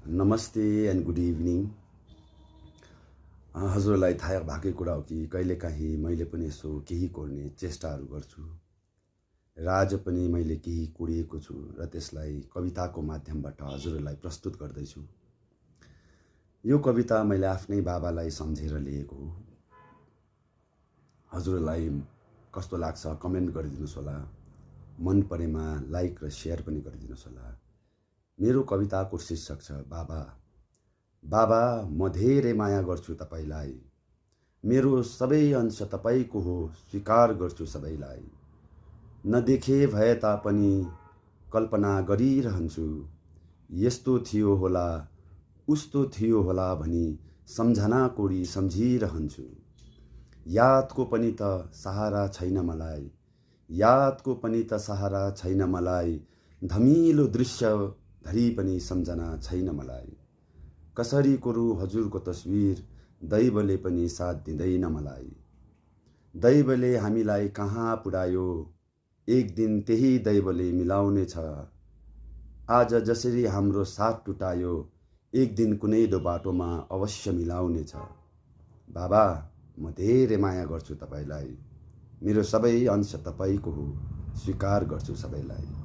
नमस्ते and good evening. हजुरलाई थाहा भएकै कुरा हो कि कहिलेकाहीँ मैले पनि यसो केही कोर्ने चेष्टाहरू गर्छु र आज पनि मैले केही कोरिएको छु र त्यसलाई कविताको माध्यमबाट हजुरलाई प्रस्तुत गर्दैछु। यो कविता मैले आफ्नै बाबालाई सम्झेर लेखेको हो। हजुरलाई कस्तो लाग्छ कमेन्ट गरिदिनुहोस् होला, मन परेमा लाइक र सेयर पनि गरिदिनुहोस् होला। मेरो कविताको शीर्षक छ बाबा। बाबा, म धेरै माया गर्छु तपाईलाई, मेरो सबै अंश तपाईको हो, स्वीकार गर्छु सबैलाई। नदेखे भए तापनि कल्पना गरिरहन्छु, यस्तो थियो होला उस्तो थियो होला भनी सम्झना कोरी सम्झिरहन्छु। यादको पनि त सहारा छैन मलाई, यादको पनि त सहारा छैन मलाई, धमिलो दृश्य धरी पनि सम्झना छैन मलाई। कसरी कोरु हजुरको तस्विर, दैवले पनि साथ दिँदैन मलाई। दैवले हामीलाई कहाँ पुर्यायो, एक दिन त्यही दैवले मिलाउने छ। आज जसरी हाम्रो साथ टुटायो, एक दिन कुनै दो बाटोमा अवश्य मिलाउने छ। बाबा, म धेरै माया गर्छु तपाईलाई, मेरो सबै अंश तपाईको हो, स्वीकार गर्छु सबैलाई।